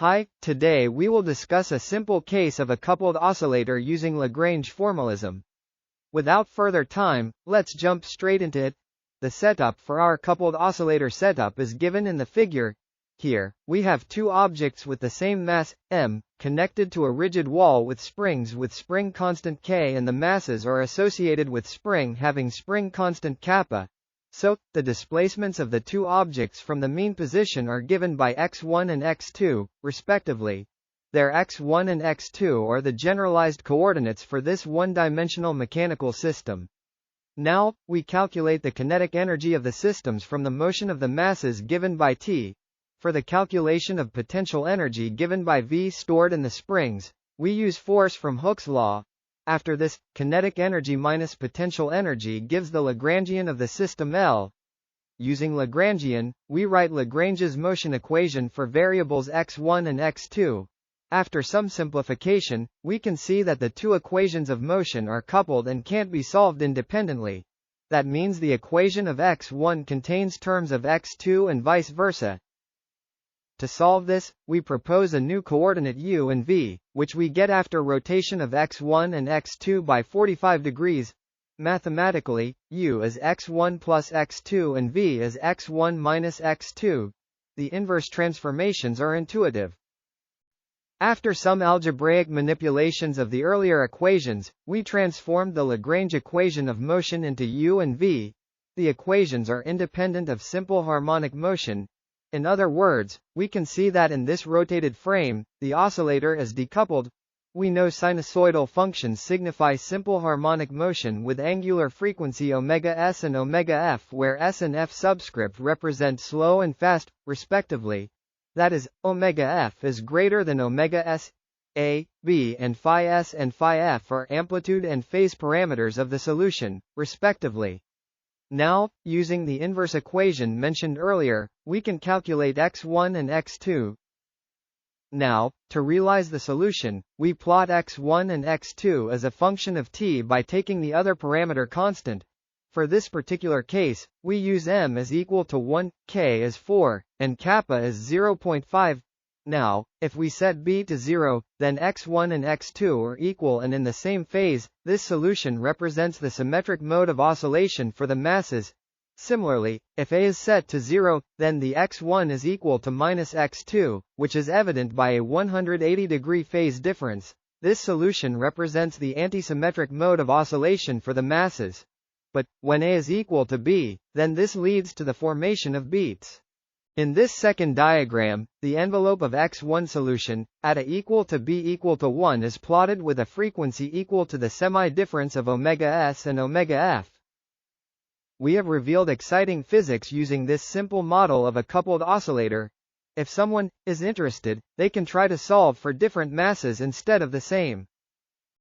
Hi, today we will discuss a simple case of a coupled oscillator using Lagrange formalism. Without further time, let's jump straight into it. The setup for our coupled oscillator setup is given in the figure. Here, we have two objects with the same mass, m, connected to a rigid wall with springs with spring constant k, and the masses are associated with spring having spring constant kappa. So, the displacements of the two objects from the mean position are given by x1 and x2, respectively. Their x1 and x2 are the generalized coordinates for this one-dimensional mechanical system. Now, we calculate the kinetic energy of the systems from the motion of the masses given by T. For the calculation of potential energy given by V stored in the springs, we use force from Hooke's law. After this, kinetic energy minus potential energy gives the Lagrangian of the system L. Using Lagrangian, we write Lagrange's motion equation for variables x1 and x2. After some simplification, we can see that the two equations of motion are coupled and can't be solved independently. That means the equation of x1 contains terms of x2 and vice versa. To solve this, we propose a new coordinate u and v, which we get after rotation of x1 and x2 by 45 degrees. Mathematically, u is x1 plus x2 and v is x1 minus x2. The inverse transformations are intuitive. After some algebraic manipulations of the earlier equations, we transformed the Lagrange equation of motion into u and v. The equations are independent of simple harmonic motion. In other words, we can see that in this rotated frame, the oscillator is decoupled. We know sinusoidal functions signify simple harmonic motion with angular frequency omega s and omega f, where s and f subscript represent slow and fast, respectively. That is, omega f is greater than omega s. A, b and phi s and phi f are amplitude and phase parameters of the solution, respectively. Now, using the inverse equation mentioned earlier, we can calculate x1 and x2. Now, to realize the solution, we plot x1 and x2 as a function of t by taking the other parameter constant. For this particular case, we use m is equal to 1, k is 4, and kappa is 0.5. Now, if we set b to 0, then x1 and x2 are equal and in the same phase. This solution represents the symmetric mode of oscillation for the masses. Similarly, if a is set to 0, then the x1 is equal to minus x2, which is evident by a 180-degree phase difference. This solution represents the antisymmetric mode of oscillation for the masses. But, when a is equal to b, then this leads to the formation of beats. In this second diagram, the envelope of x1 solution, at a equal to b equal to 1, is plotted with a frequency equal to the semi-difference of omega s and omega f. We have revealed exciting physics using this simple model of a coupled oscillator. If someone is interested, they can try to solve for different masses instead of the same.